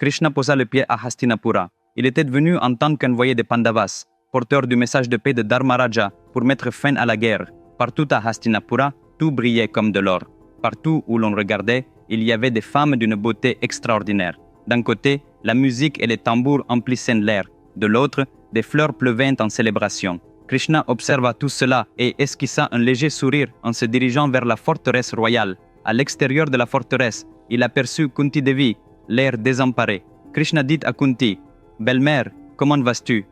Krishna posa le pied à Hastinapura. Il était venu en tant qu'envoyé des Pandavas, porteur du message de paix de Dharmaraja pour mettre fin à la guerre. Partout à Hastinapura, tout brillait comme de l'or. Partout où l'on regardait, il y avait des femmes d'une beauté extraordinaire. D'un côté, la musique et les tambours emplissaient l'air. De l'autre, des fleurs pleuvaient en célébration. Krishna observa tout cela et esquissa un léger sourire en se dirigeant vers la forteresse royale. À l'extérieur de la forteresse, il aperçut Kunti Devi, l'air désemparé. Krishna dit à Kunti, « Belle-mère, comment vas-tu »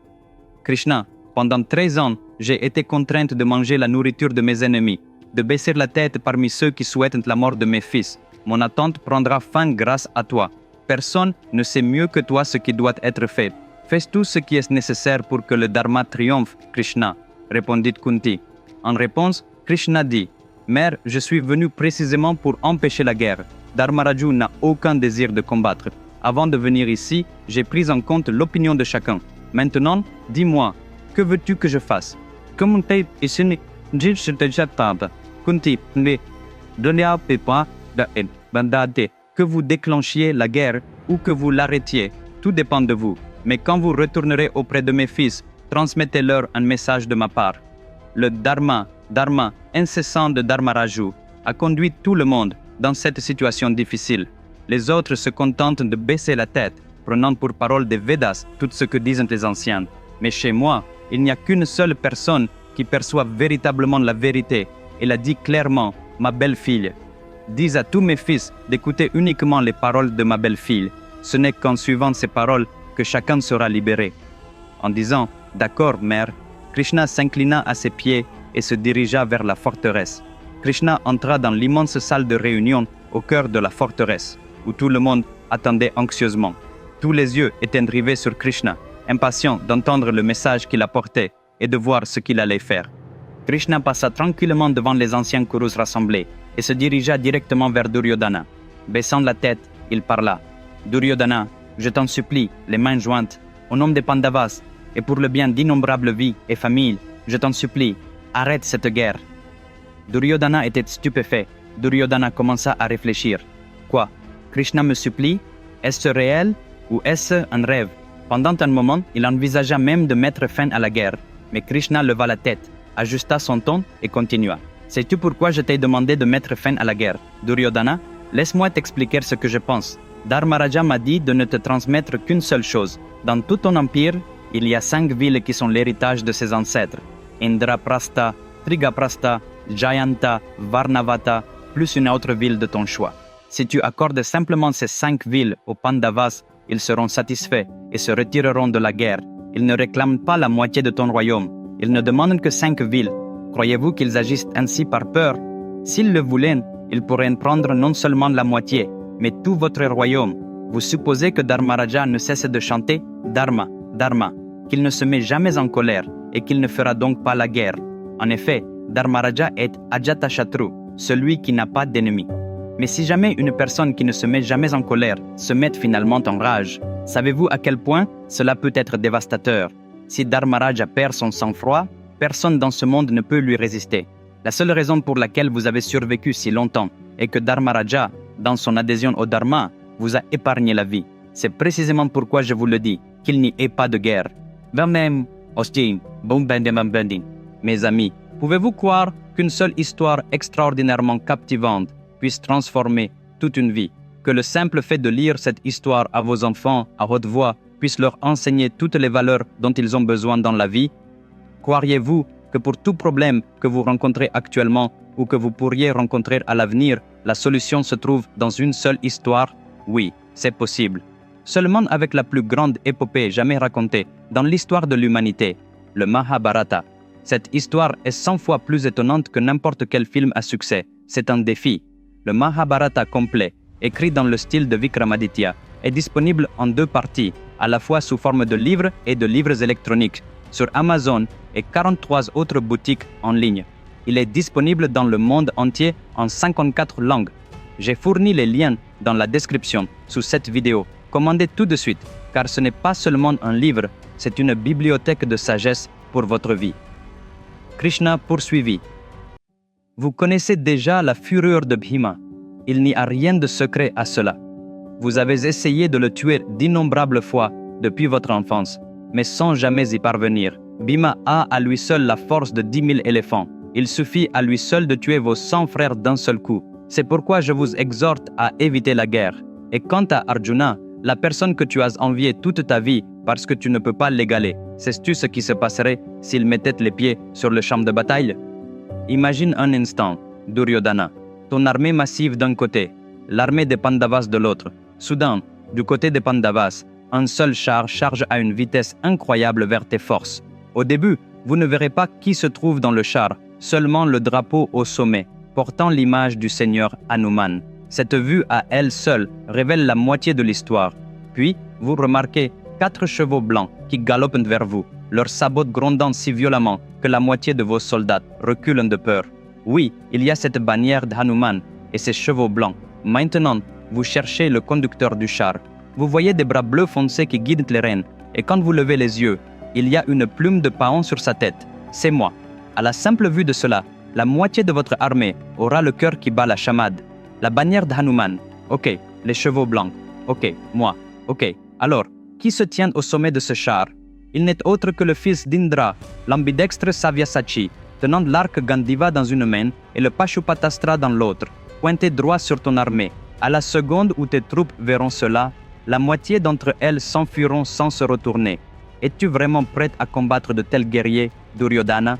Krishna, pendant 13 ans, j'ai été contrainte de manger la nourriture de mes ennemis, de baisser la tête parmi ceux qui souhaitent la mort de mes fils. Mon attente prendra fin grâce à toi. Personne ne sait mieux que toi ce qui doit être fait. Fais tout ce qui est nécessaire pour que le Dharma triomphe, Krishna, répondit Kunti. En réponse, Krishna dit, Mère, je suis venu précisément pour empêcher la guerre. Dharmaraju n'a aucun désir de combattre. Avant de venir ici, j'ai pris en compte l'opinion de chacun. Maintenant, dis-moi, que veux-tu que je fasse? Kunti, que vous déclenchiez la guerre ou que vous l'arrêtiez, tout dépend de vous. Mais quand vous retournerez auprès de mes fils, transmettez-leur un message de ma part. Le Dharma incessant de Dharmaraju, a conduit tout le monde dans cette situation difficile. Les autres se contentent de baisser la tête, prenant pour parole des Védas tout ce que disent les anciens. Mais chez moi, il n'y a qu'une seule personne qui perçoit véritablement la vérité. Elle a dit clairement, ma belle-fille. Dis à tous mes fils d'écouter uniquement les paroles de ma belle-fille. Ce n'est qu'en suivant ces paroles que chacun sera libéré. En disant « D'accord, mère », Krishna s'inclina à ses pieds et se dirigea vers la forteresse. Krishna entra dans l'immense salle de réunion au cœur de la forteresse, où tout le monde attendait anxieusement. Tous les yeux étaient rivés sur Krishna, impatients d'entendre le message qu'il apportait et de voir ce qu'il allait faire. Krishna passa tranquillement devant les anciens Kurus rassemblés et se dirigea directement vers Duryodhana. Baissant la tête, il parla. « Duryodhana, je t'en supplie, les mains jointes, au nom des Pandavas, et pour le bien d'innombrables vies et familles, je t'en supplie, arrête cette guerre. » Duryodhana était stupéfait. Duryodhana commença à réfléchir. Quoi? Krishna me supplie? Est-ce réel ou est-ce un rêve? Pendant un moment, il envisagea même de mettre fin à la guerre. Mais Krishna leva la tête, ajusta son ton et continua. Sais-tu pourquoi je t'ai demandé de mettre fin à la guerre? Duryodhana, laisse-moi t'expliquer ce que je pense. Dharmaraja m'a dit de ne te transmettre qu'une seule chose. Dans tout ton empire, il y a 5 villes qui sont l'héritage de ses ancêtres. Indraprastha, Trigaprastha, Jayanta, Varnavata, plus une autre ville de ton choix. Si tu accordes simplement ces 5 villes aux Pandavas, ils seront satisfaits et se retireront de la guerre. Ils ne réclament pas la moitié de ton royaume. Ils ne demandent que 5 villes. Croyez-vous qu'ils agissent ainsi par peur? S'ils le voulaient, ils pourraient prendre non seulement la moitié, mais tout votre royaume. Vous supposez que Dharmaraja ne cesse de chanter Dharma, Dharma, qu'il ne se met jamais en colère et qu'il ne fera donc pas la guerre. En effet, Dharmaraja est Ajatashatru, celui qui n'a pas d'ennemi. Mais si jamais une personne qui ne se met jamais en colère se met finalement en rage, savez-vous à quel point cela peut être dévastateur? Si Dharmaraja perd son sang-froid, personne dans ce monde ne peut lui résister. La seule raison pour laquelle vous avez survécu si longtemps est que Dharmaraja, dans son adhésion au Dharma, vous a épargné la vie. C'est précisément pourquoi je vous le dis, qu'il n'y ait pas de guerre. Mes amis, pouvez-vous croire qu'une seule histoire extraordinairement captivante puisse transformer toute une vie? Que le simple fait de lire cette histoire à vos enfants à haute voix puisse leur enseigner toutes les valeurs dont ils ont besoin dans la vie? Croiriez-vous que pour tout problème que vous rencontrez actuellement ou que vous pourriez rencontrer à l'avenir, la solution se trouve dans une seule histoire? Oui, c'est possible. Seulement avec la plus grande épopée jamais racontée dans l'histoire de l'humanité, le Mahabharata. Cette histoire est 100 fois plus étonnante que n'importe quel film à succès. C'est un défi. Le Mahabharata complet, écrit dans le style de Vikramaditya, est disponible en 2 parties, à la fois sous forme de livres et de livres électroniques, sur Amazon et 43 autres boutiques en ligne. Il est disponible dans le monde entier en 54 langues. J'ai fourni les liens dans la description sous cette vidéo. Commandez tout de suite, car ce n'est pas seulement un livre, c'est une bibliothèque de sagesse pour votre vie. Krishna poursuivit. Vous connaissez déjà la fureur de Bhima. Il n'y a rien de secret à cela. Vous avez essayé de le tuer d'innombrables fois depuis votre enfance, mais sans jamais y parvenir. Bhima a à lui seul la force de 10 000 éléphants. Il suffit à lui seul de tuer vos 100 frères d'un seul coup. C'est pourquoi je vous exhorte à éviter la guerre. Et quant à Arjuna, la personne que tu as enviée toute ta vie parce que tu ne peux pas l'égaler, sais-tu ce qui se passerait s'il mettait les pieds sur le champ de bataille? Imagine un instant, Duryodhana, ton armée massive d'un côté, l'armée des Pandavas de l'autre. Soudain, du côté des Pandavas, un seul char charge à une vitesse incroyable vers tes forces. Au début, vous ne verrez pas qui se trouve dans le char, seulement le drapeau au sommet, portant l'image du seigneur Hanuman. Cette vue à elle seule révèle la moitié de l'histoire. Puis, vous remarquez 4 chevaux blancs qui galopent vers vous, leurs sabots grondant si violemment que la moitié de vos soldats reculent de peur. Oui, il y a cette bannière d'Hanuman et ces chevaux blancs. Maintenant, vous cherchez le conducteur du char. Vous voyez des bras bleus foncés qui guident les rênes, et quand vous levez les yeux, il y a une plume de paon sur sa tête. C'est moi. À la simple vue de cela, la moitié de votre armée aura le cœur qui bat la chamade. La bannière d'Hanuman. Ok, les chevaux blancs. Ok, moi. Ok, alors, qui se tient au sommet de ce char? Il n'est autre que le fils d'Indra, l'ambidextre Savyasachi, tenant l'arc Gandiva dans une main et le Pashupatastra dans l'autre, pointé droit sur ton armée. À la seconde où tes troupes verront cela, la moitié d'entre elles s'enfuiront sans se retourner. Es-tu vraiment prête à combattre de tels guerriers, Duryodhana?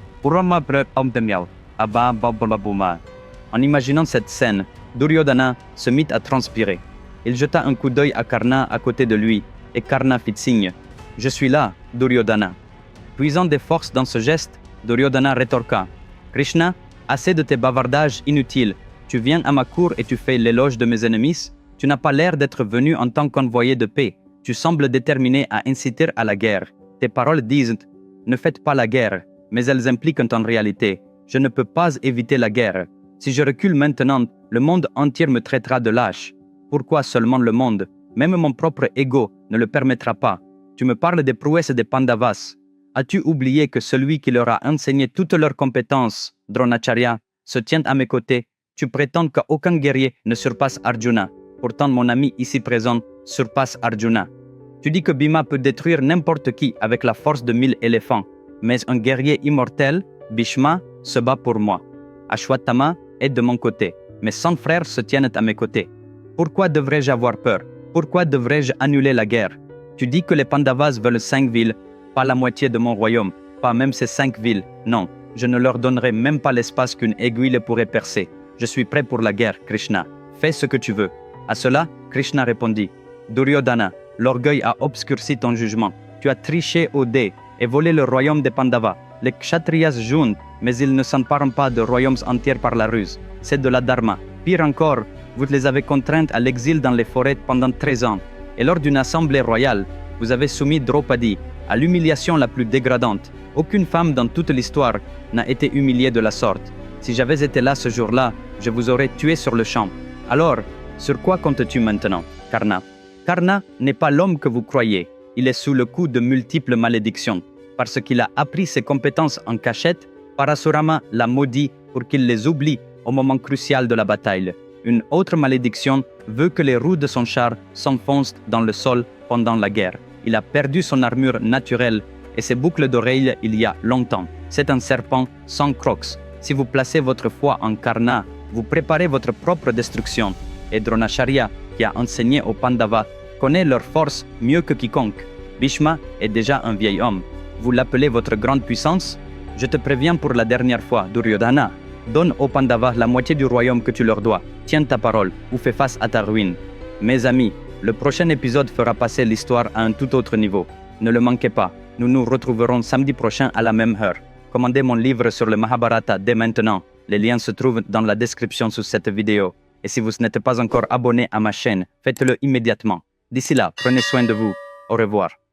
En imaginant cette scène, Duryodhana se mit à transpirer. Il jeta un coup d'œil à Karna à côté de lui, et Karna fit signe. « Je suis là, Duryodhana. » Puisant des forces dans ce geste, Duryodhana rétorqua. « Krishna, assez de tes bavardages inutiles. Tu viens à ma cour et tu fais l'éloge de mes ennemis? Tu n'as pas l'air d'être venu en tant qu'envoyé de paix. Tu sembles déterminé à inciter à la guerre. Tes paroles disent « Ne faites pas la guerre », mais elles impliquent en réalité « Je ne peux pas éviter la guerre. Si je recule maintenant, le monde entier me traitera de lâche. Pourquoi seulement le monde? Même mon propre ego ne le permettra pas. Tu me parles des prouesses des Pandavas. As-tu oublié que celui qui leur a enseigné toutes leurs compétences, Dronacharya, se tient à mes côtés? Tu prétends qu'aucun guerrier ne surpasse Arjuna. Pourtant, mon ami ici présent surpasse Arjuna. Tu dis que Bhima peut détruire n'importe qui avec la force de 1000 éléphants. Mais un guerrier immortel, Bhishma, se bat pour moi. Ashwatthama est de mon côté. Mes 100 frères se tiennent à mes côtés. Pourquoi devrais-je avoir peur? Pourquoi devrais-je annuler la guerre? Tu dis que les Pandavas veulent 5 villes, pas la moitié de mon royaume, pas même ces 5 villes. Non, je ne leur donnerai même pas l'espace qu'une aiguille pourrait percer. Je suis prêt pour la guerre, Krishna. Fais ce que tu veux. À cela, Krishna répondit. Duryodhana, l'orgueil a obscurci ton jugement. Tu as triché au dé et volé le royaume des Pandavas. Les Kshatriyas juntent, mais ils ne s'emparent pas de royaumes entiers par la ruse. C'est de la dharma. Pire encore, vous les avez contraintes à l'exil dans les forêts pendant 13 ans. Et lors d'une assemblée royale, vous avez soumis Draupadi à l'humiliation la plus dégradante. Aucune femme dans toute l'histoire n'a été humiliée de la sorte. Si j'avais été là ce jour-là, je vous aurais tué sur le champ. Alors, sur quoi comptes-tu maintenant, Karna? Karna n'est pas l'homme que vous croyez. Il est sous le coup de multiples malédictions. Parce qu'il a appris ses compétences en cachette, Parasurama l'a maudit pour qu'il les oublie au moment crucial de la bataille. Une autre malédiction veut que les roues de son char s'enfoncent dans le sol pendant la guerre. Il a perdu son armure naturelle et ses boucles d'oreilles il y a longtemps. C'est un serpent sans crocs. Si vous placez votre foi en Karna, vous préparez votre propre destruction. Et Dronacharya, qui a enseigné aux Pandavas, connaît leur force mieux que quiconque. Bhishma est déjà un vieil homme. Vous l'appelez votre grande puissance? Je te préviens pour la dernière fois, Duryodhana. Donne aux Pandavas la moitié du royaume que tu leur dois. Tiens ta parole ou fais face à ta ruine. Mes amis, le prochain épisode fera passer l'histoire à un tout autre niveau. Ne le manquez pas, nous nous retrouverons samedi prochain à la même heure. Commandez mon livre sur le Mahabharata dès maintenant. Les liens se trouvent dans la description sous cette vidéo. Et si vous n'êtes pas encore abonné à ma chaîne, faites-le immédiatement. D'ici là, prenez soin de vous. Au revoir.